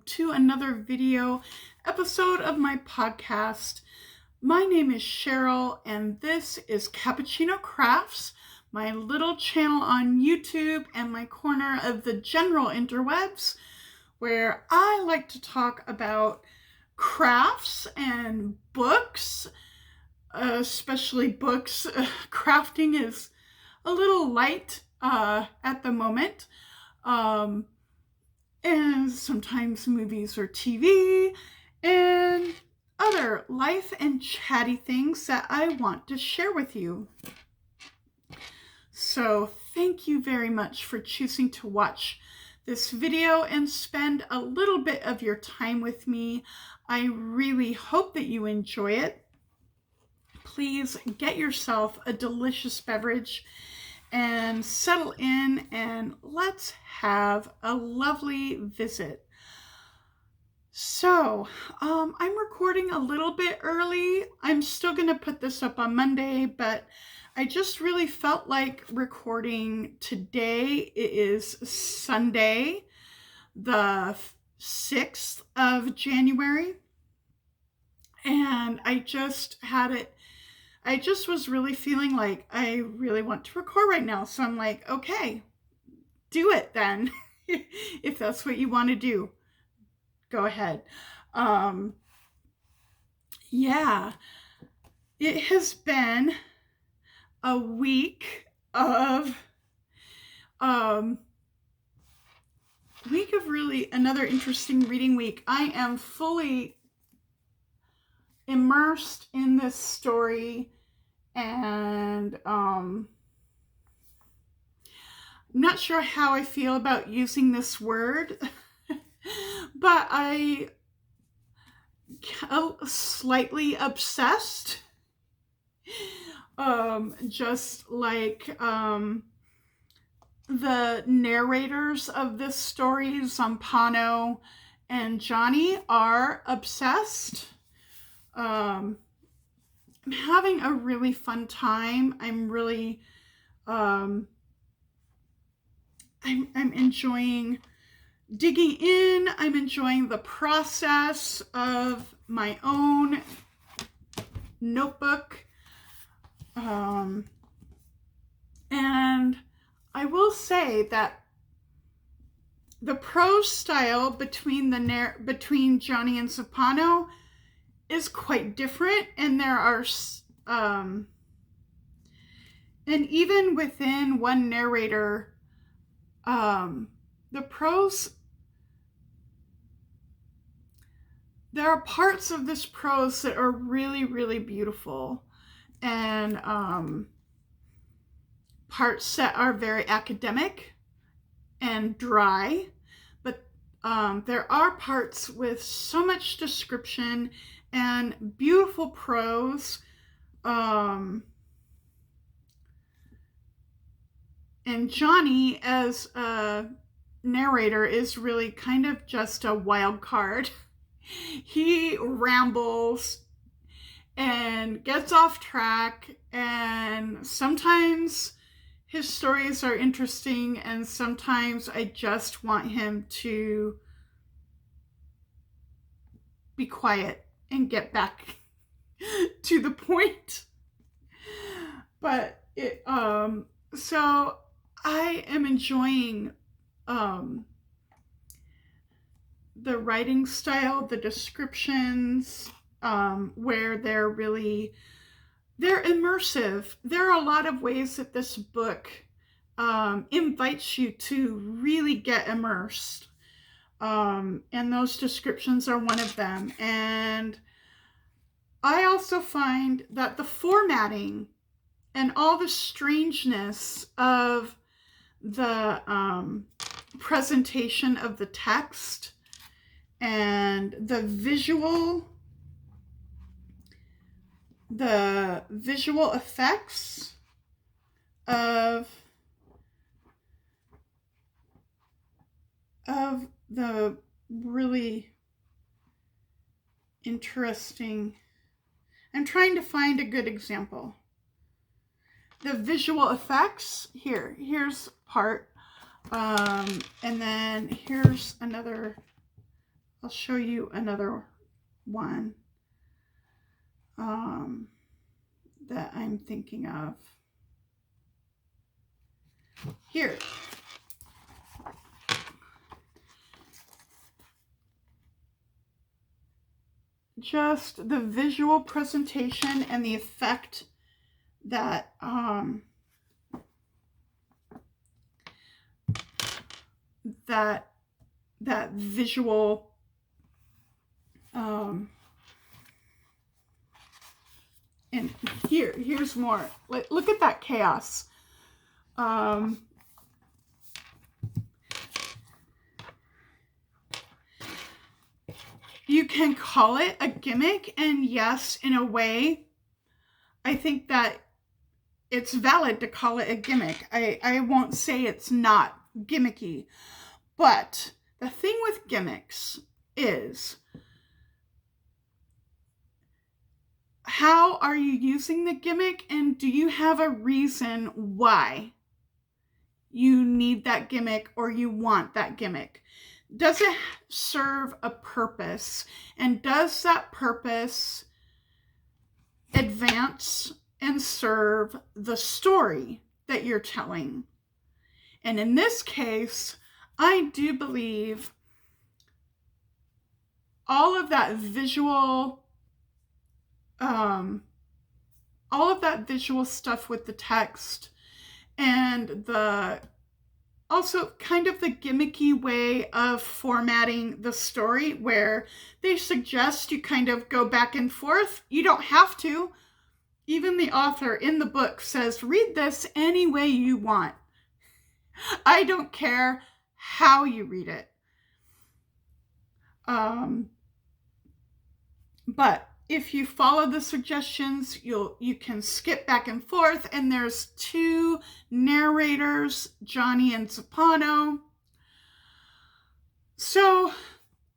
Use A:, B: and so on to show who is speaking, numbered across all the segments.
A: to another video episode of my podcast. My name is Cheryl and this is Cappuccino Crafts, my little channel on YouTube and my corner of the general interwebs where I like to talk about crafts and books, especially books. Crafting is a little light at the moment. And sometimes movies or TV and other life and chatty things that I want to share with you. So thank you very much for choosing to watch this video and spend a little bit of your time with me. I really hope that you enjoy it. Please get yourself a delicious beverage and settle in and let's have a lovely visit. So I'm recording a little bit early. I'm still going to put this up on Monday, but I just really felt like recording today. It is Sunday, the 6th of January, and I just was really feeling like I really want to record right now. So I'm like, okay, do it then. If that's what you want to do, go ahead. Yeah, it has been a week of really another interesting reading week. I am fully immersed in this story. And I'm not sure how I feel about using this word, but I slightly obsessed, just like the narrators of this story, Zampano and Johnny, are obsessed. I'm having a really fun time. I'm really, I'm enjoying digging in. I'm enjoying the process of my own notebook. And I will say that the prose style between Johnny and Zampano is quite different, and there are and even within one narrator, the prose, there are parts of this prose that are really, really beautiful, and parts that are very academic and dry, but there are parts with so much description and beautiful prose, and Johnny as a narrator is really kind of just a wild card. He rambles and gets off track, and sometimes his stories are interesting, and sometimes I just want him to be quiet and get back to the point. But so I am enjoying the writing style, the descriptions, where they're immersive. There are a lot of ways that this book invites you to really get immersed. And those descriptions are one of them. And I also find that the formatting and all the strangeness of the presentation of the text and the visual effects of the really interesting. I'm trying to find a good example. The visual effects, here's part, and then here's another I'll show you another one that I'm thinking of. Here. Just the visual presentation and the effect that that visual and here's more. Look at that chaos. You can call it a gimmick, and yes, in a way, I think that it's valid to call it a gimmick. I won't say it's not gimmicky, but the thing with gimmicks is, how are you using the gimmick, and do you have a reason why you need that gimmick or you want that gimmick? Does it serve a purpose, and does that purpose advance and serve the story that you're telling? And in this case, I do believe all of that visual stuff with the text, and also kind of the gimmicky way of formatting the story, where they suggest you kind of go back and forth. You don't have to. Even the author in the book says, read this any way you want. I don't care how you read it. But if you follow the suggestions, you can skip back and forth, and there's two narrators, Johnny and Zappano. So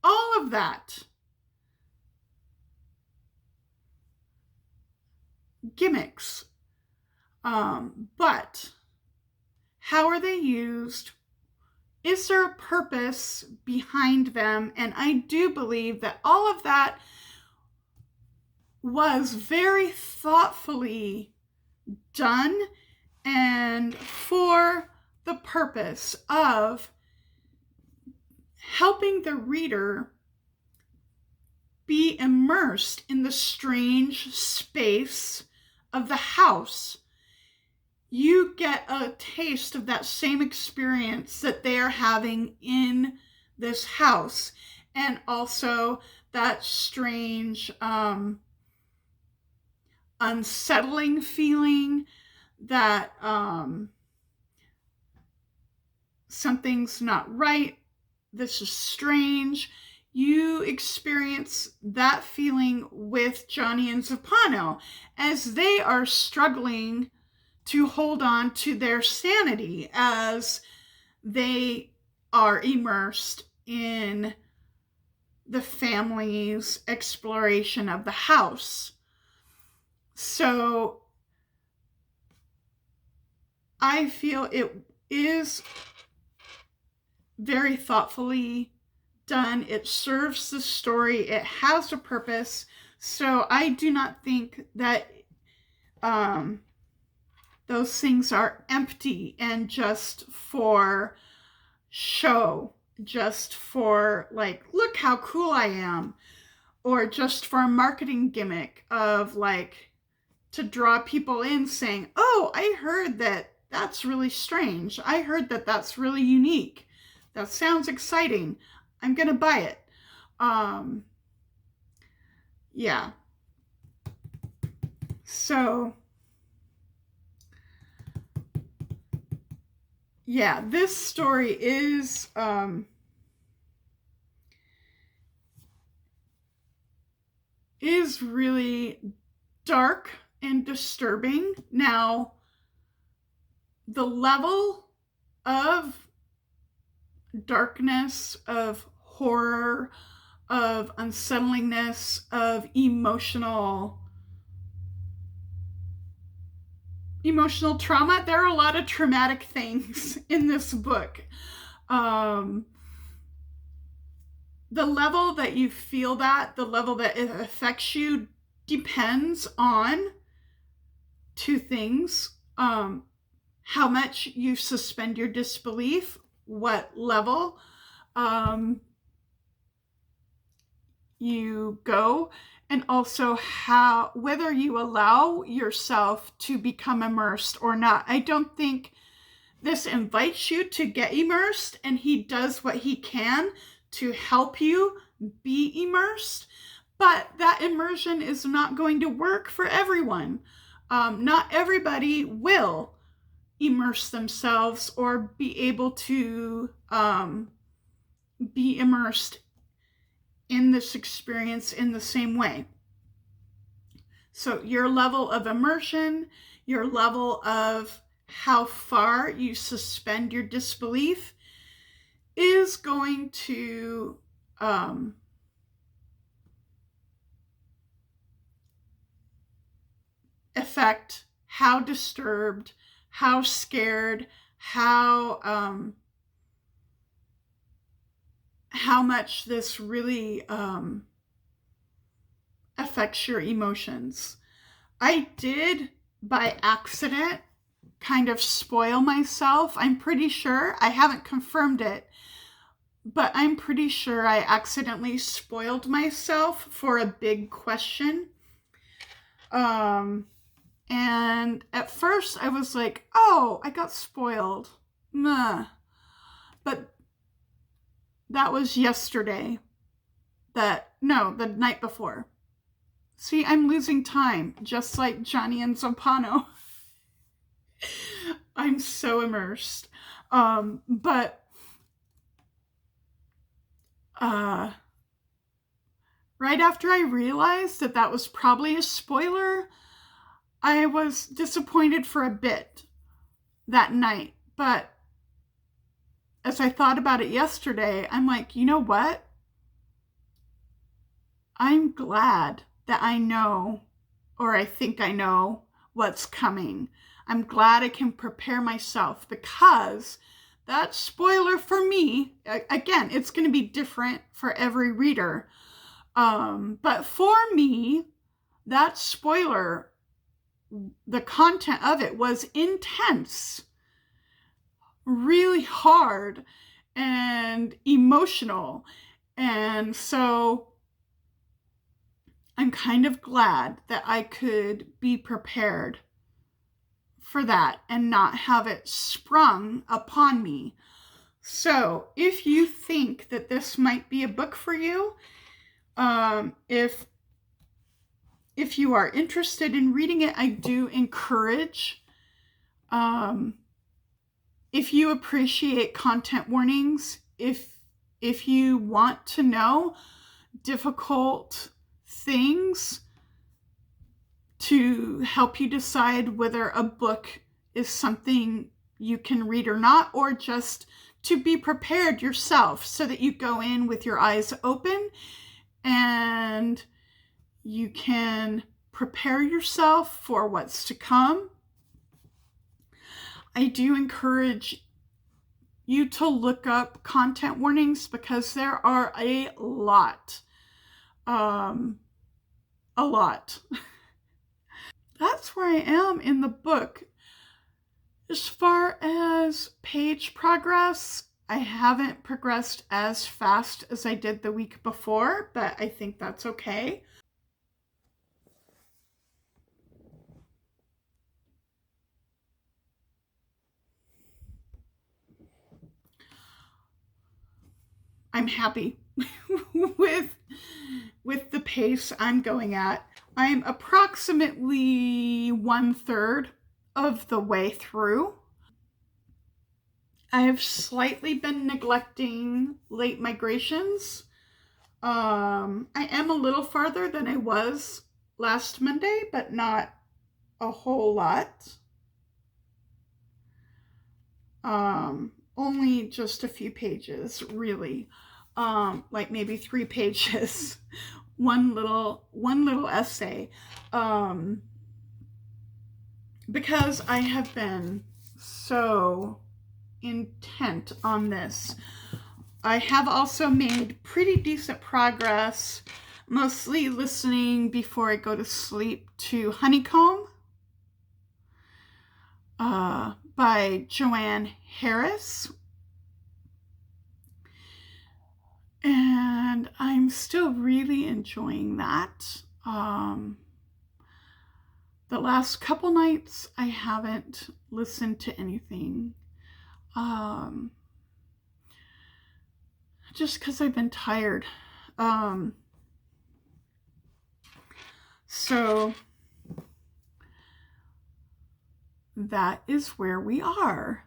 A: all of that, gimmicks, but how are they used? Is there a purpose behind them? And I do believe that all of that was very thoughtfully done, and for the purpose of helping the reader be immersed in the strange space of the house. You get a taste of that same experience that they are having in this house, and also that strange unsettling feeling that something's not right, this is strange. You experience that feeling with Johnny and Zappano as they are struggling to hold on to their sanity as they are immersed in the family's exploration of the house. So I feel it is very thoughtfully done. It serves the story. It has a purpose. So I do not think that those things are empty and just for show, just for like, look how cool I am, or just for a marketing gimmick of like, to draw people in saying, oh, I heard that that's really strange. I heard that that's really unique. That sounds exciting. I'm going to buy it. Yeah. So, yeah, this story is really dark and disturbing. Now, the level of darkness, of horror, of unsettlingness, of emotional trauma. There are a lot of traumatic things in this book. the level that you feel that, the level that it affects you, depends on two things. How much you suspend your disbelief, what level you go, and also whether you allow yourself to become immersed or not. I don't think this invites you to get immersed, and he does what he can to help you be immersed, but that immersion is not going to work for everyone. Not everybody will immerse themselves or be able to be immersed in this experience in the same way. So your level of immersion, your level of how far you suspend your disbelief is going to affect how disturbed, how scared, how much this really affects your emotions. I did, by accident, kind of spoil myself. I'm pretty sure, I haven't confirmed it, but I'm pretty sure I accidentally spoiled myself for a big question. And at first I was like, oh, I got spoiled. Nah. But that was yesterday. The night before. See, I'm losing time, just like Johnny and Zampano. I'm so immersed. But right after I realized that that was probably a spoiler, I was disappointed for a bit that night. But as I thought about it yesterday, I'm like, you know what? I'm glad that I know, or I think I know, what's coming. I'm glad I can prepare myself, because that spoiler for me, again, it's going to be different for every reader. But for me, that spoiler, the content of it was intense, really hard, and emotional. And so I'm kind of glad that I could be prepared for that and not have it sprung upon me. So if you think that this might be a book for you, if you are interested in reading it, I do encourage, if you appreciate content warnings, if you want to know difficult things to help you decide whether a book is something you can read or not, or just to be prepared yourself so that you go in with your eyes open and you can prepare yourself for what's to come, I do encourage you to look up content warnings, because there are a lot. That's where I am in the book. As far as page progress, I haven't progressed as fast as I did the week before, but I think that's okay. I'm happy with the pace I'm going at. I'm approximately 1/3 of the way through. I have slightly been neglecting late migrations. I am a little farther than I was last Monday, but not a whole lot. Only just a few pages, really. Like maybe 3 pages. one little essay. Because I have been so intent on this. I have also made pretty decent progress, mostly listening before I go to sleep to Honeycomb by Joanne Harris. And I'm still really enjoying that. The last couple nights, I haven't listened to anything. Just because I've been tired. So that is where we are.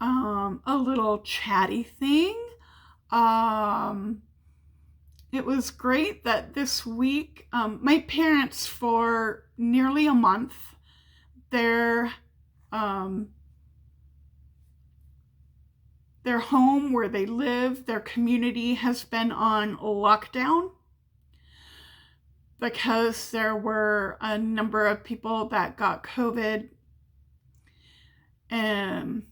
A: A little chatty thing. It was great that this week, my parents, for nearly a month, their home where they live, their community has been on lockdown because there were a number of people that got COVID. And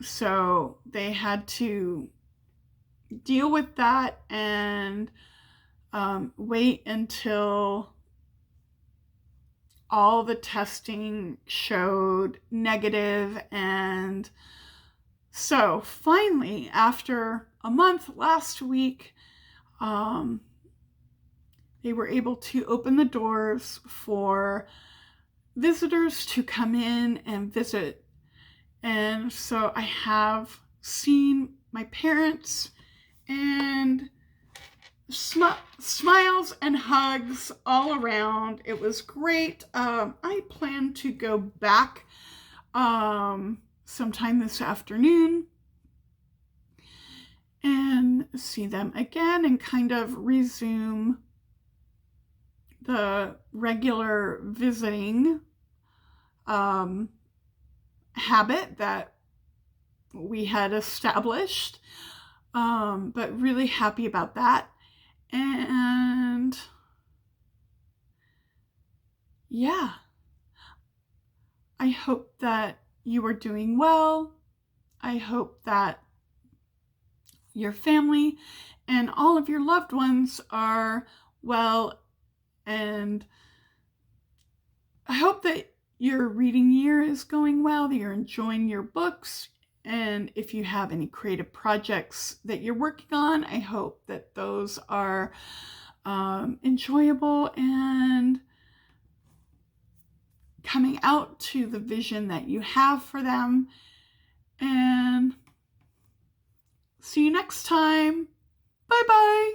A: so they had to deal with that and wait until all the testing showed negative. And so finally, after a month last week, they were able to open the doors for visitors to come in and visit. And so I have seen my parents, and smiles and hugs all around. It was great. I plan to go back sometime this afternoon and see them again and kind of resume the regular visiting habit that we had established. But really happy about that. And yeah, I hope that you are doing well. I hope that your family and all of your loved ones are well, and I hope that your reading year is going well, that you're enjoying your books. And if you have any creative projects that you're working on, I hope that those are enjoyable and coming out to the vision that you have for them. And see you next time. Bye-bye.